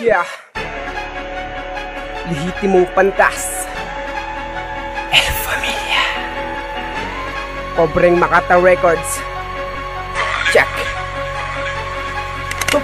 Yeah. Lehitimong pantas. El Familia. Pobreng Makata Records. Check.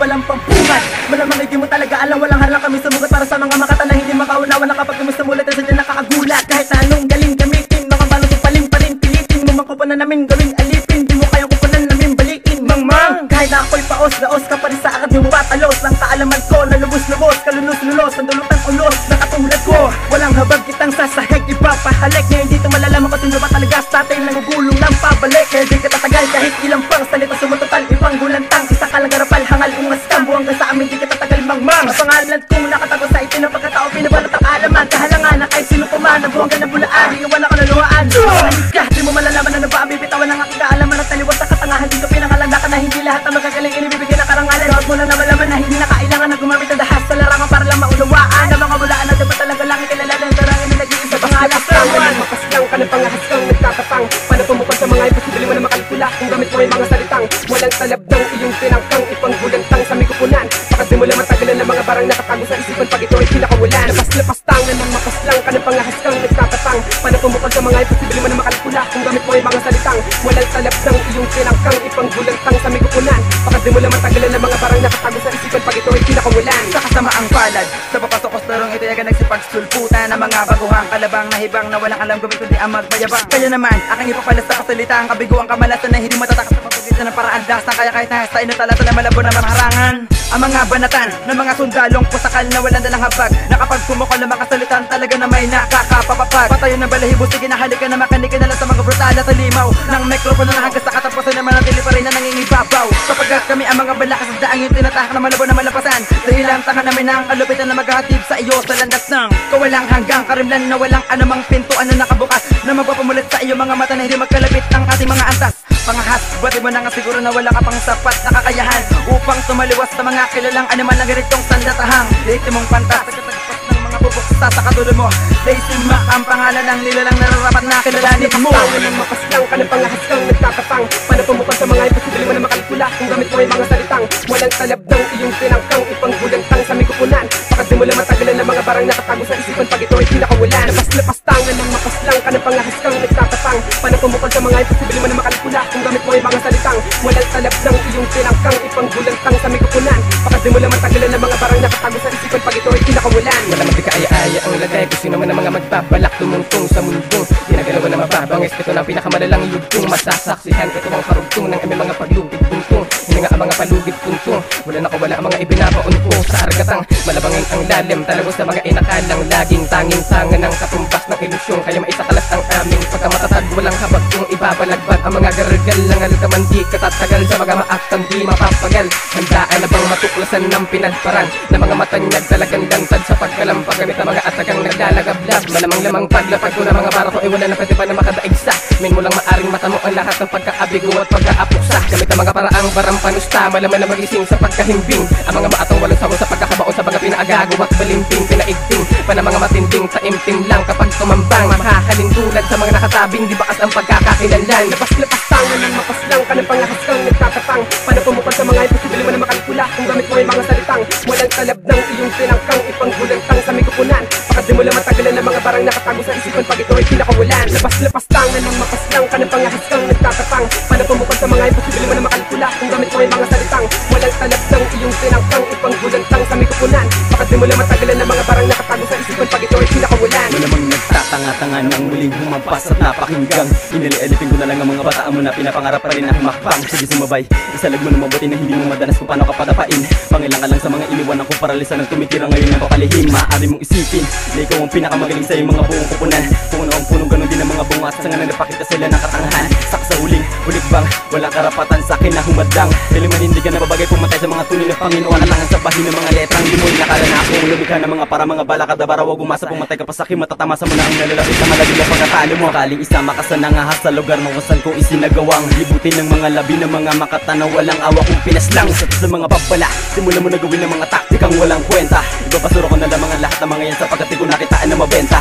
Walang pampungan, malamang hindi mo talaga alam. Walang halang kami sumugat para sa mga makata na hindi makaunawa na kapag kami sumulat ay sadya nakakagulat. Kahit na anong galing gamitin, mga balong paling pa rin pilitin mo makupanan namin gawing alipin. Di mo kayang kukunan namin balikin, mang. Kahit na ako'y paos ka pa rin sa akin, di mo patalos ng kaalaman ko na lubos-lubos, kalunos-lunos, ang dulutang ulos na katulad ko. Walang habag kitang sasahig, ipapahalik. Ngayon dito malalaman ko sino ba talaga sa atin, nangugulong ng pabalik. Kaya di ka tatagal kahit ilang pang salita sumutotal, ipang gulantang isa ka lang garapal, hangal ungas kambo hanggang sa amin di ka tatagal mang. Ang pangalan kong nakatago sa itin ng pagkatao, pinabalat ang alaman, kahalangan na kahit sino puman, ang buwang ka na bulaan, iiwan ako na luhaan. Halis ka, di mo malalaman ano ba ang bibitawan ng aking kaalaman at taliwas sa katangahan. Dito pinangalandakan na hindi lahat ang magagaling inibibigay na karangalan. Huwag mo na malaman na hindi na kailangan na gumamit ng dahas sa larangan para lang maunawaan ang mga bulaan na dapat talaga lang kilala ng darangin na nag-iisa pangalas kawan. Mapaslang ka ng pangahas kang nagtatapang, paano pumukod sa mga imposible mo na makalkula kung gamit mo ay mga salitang walang talab ng iyong tinangkang ipanggulantang sa mikupunan. Bakit di mo lang matagalan ng mga barang nakatago sa isipan pag ito ay kinakawalan. Lapas-lapastangan ng mapaslang ka ng pangahas kang nagtatapang, paano pumukod sa mga imposible mo na makalkula kung gamit mo ay mga salitang walang talab ng iyong tinangkang ipanggulantang sa mikupunan. Bakit di mo lang matagalan ng mga barang nakatago sa isipan pag ito ay kinakawalan. Sa kasamaang palad, sa papasok ko starong ito yagan nagsipagsulputan ng mga baguhang kalabang na hibang na walang alam gawin kundi ang magbayabang. Kaya naman, aking ipapalas sa kasalita ang kabiguang kamalasan na hindi matatakas sa papagitan ng paraan dasang kaya kahit nahasta inutalatan na malabo na maharangan. Ang mga banatan ng mga sundalong pusakal na walang dalang habag, na kapag kumukol na makasalitan talaga na may nakakapapapag. Patayo ng balahibo, sige na halika na makanikin na lang sa mga brutal at halimaw ng mikropono na hanggang sa katapusan na manatili pa rin na nangingibabaw. Sapagkat kami ang mga balakas sa daang yung tinatahak na malabo na malapasan, dahil ang tanga namin ang kalupitan na maghahatid sa iyo sa landas ng kawalang hanggang karimlan na walang anumang pintuan na nakabukas na magpapamulit sa iyo mga mata na hindi magkalapit ang ating mga antas. Pangahas, buwati mo na nga siguro na wala ka pang sapat na kakayahan upang tumaliwas sa mga kilalang animal na ganitong sandatahang lehitimong pantas. Sagtagpas ng mga bubuksa sa katulad mo, Daisy Mac ang pangalan ng nilalang nararapat na kilalanin mo. Mapaslang ka ng pangahas kang nagtatapang, paano pumukod sa mga imposible mo na makalkula kung gamit mo ay mga salitang walang talab ng iyong tinangkang ipanggulantang sa mikupunan. Bakit di mo lang matagalan ng mga barang nakatago sa isipan pag ito ay kinakawalan. Lapas-lapastangan ng mapaslang ka ng pangahas kang nagtatapang, paano pumukod sa mga imposible mo na makalkula kung gamit mo ay mga salitang walang talab ng iyong tinangkang ipanggulantang sa mikupunan. Bakit di mo lang matagalan ng mga barang nakatago sa isipan pag ito ay kinakawalan. Malamang di kaaya-aya ang lagay kung sino man ang mga magbabalak tumungtong sa mundong ginagalawan na mababang ito ng pinakamalalang yugtong. Masasaksihan ito ang karugtong ng aming mga paglugid puntong. Hindi nga ang mga palugid puntong, wala nakawala ang mga ibinabaon ko sa argatang malabangin ang lalim talagos sa mga inakalang laging tanging sanga ng katumbas ng ilusyon. Kaya maisakalas ang aming pagkamatatag walang habag kung ibabalagbag ang mga garagal ng alkaman di katatagal sa mga maaktang di mapapagal. Handaan na bang matuklasan ng pinagparan na mga matanyag talagang dantad sa pagkalampag gamit ang mga atagang naglalagablab. Malamang-lamang paglapag ko na mga barato ay wala na pwede pa na makadaigsa. Min mo lang maaring mata mo ang lahat ng pagkaabigo at pagkaapuksa. Gamit ang mga paraang barang panusta, malaman na magising sa pagkahimbing. Ang mga maatong walang sawa sa pagkakabaon sa mga pinaagago at balimping pinaigting pa na mga matinding taimtim lang kapag tumambang. Makakalintulad sa mga nakatabing di bakas ang pagkakakilanlan. Lapas-lapastangan ng mapaslang ka ng pangahas kang nagtatapang, paano pumukod sa mga imposible mo na makalkula kung gamit mo ay mga salitang walang talab ng iyong tinangkang ipanggulantang sa mikupunan. Bakit di mo lang matagalan ng mga barang nakatago sa isipan pag ito ay kinakawalan. Lapas-lapastangan ng mapaslang ka ng pangahas kang nagtatapang, paano pumukod sa mga imposible mo na makalkula kung gamit mo ay mga salitang walang talab ng iyong tinangkang ipanggulantang sa mikupunan. Bakit di mo lang matagalan ng mga barang nakatago sa isipan pag ito ay kinakawalan. Malamang nagtatanga-tanga ng muling humampas at napakinggang inali-alipin ko na lang ang mga bataan mo na pinapangarap pa rin na humakbang. Sige sumabay, isalag mo na mabuti na hindi mo madanas kung paano ka patapain. Pangilang ka lang sa mga iniwanan ko paralisa ng tumitira ngayon ng papalihim. Maaari mong isipin na ikaw ang pinakamagaling sa iyong mga buong kupunan. Puno ang punong ganun din ang mga bunga sa nga nagpakita sila ng katangahan. Sak sa huling bang walang karapatan sa akin na humadlang. Dahil manindigan na babagay pumatay sa mga tunay na Panginoon. Alangan sa bahin ng mga letrang di mo inakala na akong lumikha ng mga para mga bala kadabara. Huwag umasa pumatay ka pa sa akin, matatamasa mo na ang nalalapit na malaging na pagkatalo mo. Akaling isama ka sa nangahas sa lugar ng wasan ko isinagawang libutin ng mga labi ng mga makata na walang awa kong pinaslang. Sa mga babala, simulan mo na gawin ng mga taktikang walang kwenta. Ibabasura ko na lamang ang lahat ng mga yan sapagkat di ko nakitaan na mabenta.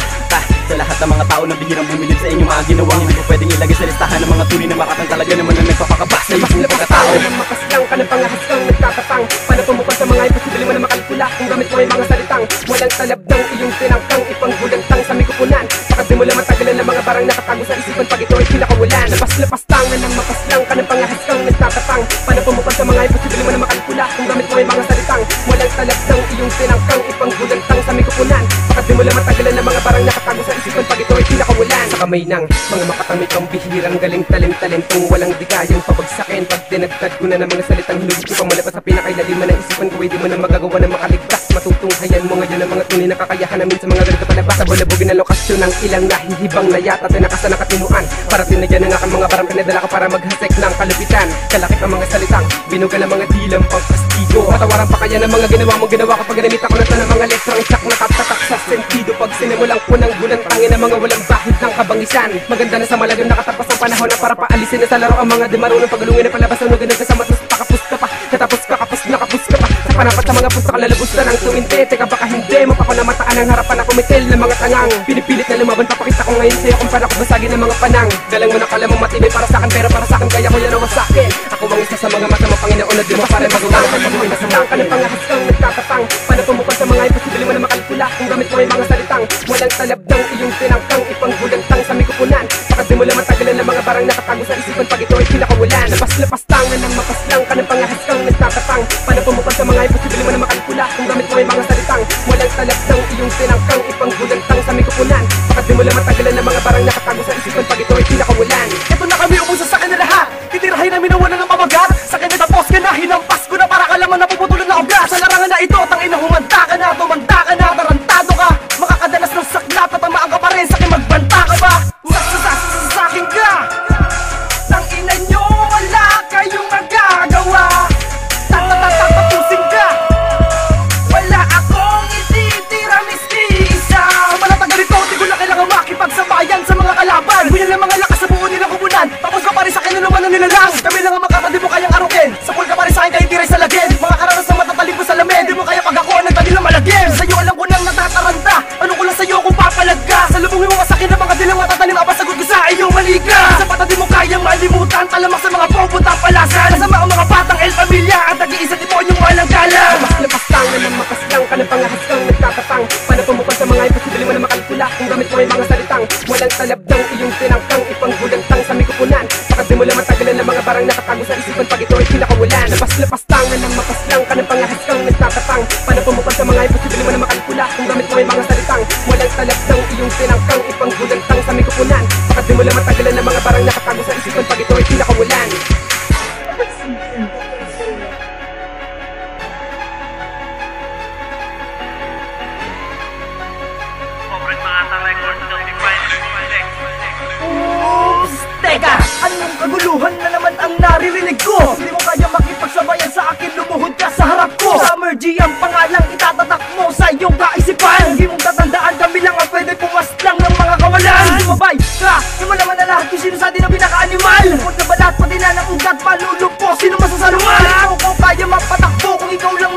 Sa lahat ng mga tao na bihirang bumilib sa inyong mga ginawang hindi ko pwedeng ilagay sa listahan ng mga tunay na makatang talaga naman ang nagpapakabas sa iyong pagkatao. Mapaslang ka ng pangahas kang nagtatapang, paano pumukod sa mga imposible mo na makalkula kung gamit mo ay mga talab ng iyong tinangkang ipanggulantang sa may kupunan. Baka di mo lang matagalan ng mga barang nakatago sa isipan pag ito ay pinakawalan. Lapas-lapas tangan ng mapaslang ka ng pangahas kang nagtatapang. Paano pumupad sa mga imposible mo na makalkula kung gamit mo ay mga salitang walang talab ng iyong tinangkang ipanggulantang sa may kupunan. Baka di mo lang matagalan ng mga barang nakatago sa isipan pag ito ay pinakawalan. Sa kamay ng mga makatamit ang bihirang galing talent-talentong walang digayang pabagsakin. Pag dinagtad ko na ng mga salitang hinugit ko pamalapas sa pinakailaliman ng isipan ko, hindi mo na magagawa na makaligtas. Matutunghayan mo ngayon ang mga tunay na kakayahan namin sa mga ganito palabas. Sa bulabugin na lokasyon ng ilang nahihibang na yata tinakas na nakatinuan. Para tinagyan ng aking mga barang pinadala ko para maghasek ng kalupitan. Kalakip ang mga salitang binugan ng mga dilang pangkastigo. Matawaran pa kaya ng mga ginawa mong ginawa kapag ginamit ako na ito ng mga letrang tsak na tatatak sa sentido. Pag sinimulang ko ng gulantangin ng mga walang bahid ng kabangisan. Maganda na sa malagim nakatapas ng panahon na para paalisin na sa laro ang mga di marunong pagulungin na palabas ng ganun ka sa matos. Pakapus ka pa, natapos ka kapos nakapus ka pa. Sa panapat sa mga pusta kalalabos na ng tuminte. Teka baka hindi mo pa ko namataan ang harapan ng kumitil ng mga tangang. Pinipilit na lumaban, papakita ko ngayon sa'yo kung paano ko basagin ng mga panang. Dalang mo na kala mong matibay para sa'kin, pero para sa'kin kaya ko yan nawasakin. Ako ang isa sa mga masamang Panginoon na di mo para magawa ng pagkabuhin na sumang ka ng pangahas kang nagtatapang. Paano pumupad sa mga imposible mo na makalkula kung gamit mo ay mga salitang walang talab ng iyong tinangkang ipanggulantang sa may kupunan. Baka di mo lang matagalan ng mga barang nakatago sa isipan pag ito ay pinakawalan. Lapas-lapas tangan ng mapaslang ka ng pangahas kang nagtatapang. Paano pumupad sa mga imposible mo na makalkula kung gamit mo ay mga salitang walang talab ng iyong tinangkang ipanggulantang sa may kupunan. Baka di mo lang matagalan ng mga barang nakatago sa isipan pag ito ay pinakawalan. Ito na kami umusa sa kanila lahat. Titirahin namin na wala ng pamagat. Sa kanya tapos ka na, hinampas ko na para ka lamang napuputulan na ugat. Sa larangan na ito, tangina humanda ka na, tumanda ka na, tarantado ka. Makakadalas ng sakla, tatamaan ka pa rin, sa akin magbanta ka ba? Sa akin ka. Tangina nyo, wala kayong magagawa. Tapusin ka. Wala akong ititira miski-isa. Malatagal ito, di ko na kailangan makipagsabayan sa mga kalaban. Buyan ang mga lakas sa buo nilang kupunan. Tapos ka pa rin sa akin, naluman nila lang. Kami lang ang makakadi mo kayang arukin. Sa pool ka pa rin sa akin, kayo tiray sa lagin. Mga karanas na matatalim ko sa lamin. Di mo kaya pag ako ang nagtadilang malagim. Sa'yo alam ko nang natataranta. Ano ko lang sa'yo kung papalag ka. Sa lubungin mo masakin ng mga dilang matatalim. Apasagot ko sa iyong maliga. Sa pata di mo kayang malimutan. Talamak sa mga pupunta palasan. Kasama ang mga batang El Familia. At nag-iisa di mo yung walang galang. Lapas tangan ng mapaslang ka ng pangahas kang nagtatapang. Paano pumupad sa mga imposible mo na makalkula kung gamit mo ay mga salitang walang talab ng iyong tinangkang ipanggulantang sa may kupunan. Baka di mo lang matagalan ng mga barang nakatago sa isipan pag ito ay pinakawalan. Lapas-lapas tangan ng mapaslang ka ng pangahas kang nagtatapang. Paano pumupad sa mga imposible mo na makalkula kung gamit mo ay mga salitang walang talab ng iyong tinangkang ipanggulantang sa may kupunan. Baka di mo lang matagalan ng mga barang nakatago sa isipan pag ito ay pinakawalan. Teka, anong kaguluhan na naman ang naririnig ko? Hindi mo kaya makipagsabayan sa akin, lumuhod ka sa harap ko. Summer G ang pangalang itatatak mo sa iyong kaisipan. Hindi mong tatandaan, kami lang ang pwede pumaslang ng mga kawalan. Sumabay ka, di mo naman na lahat kung sino sa atin ang pinaka-animal. Huwag na balat, pati na ng ugat, malulupo, sino masasaluman? Ikaw ko kaya mapatakbo kung ikaw lang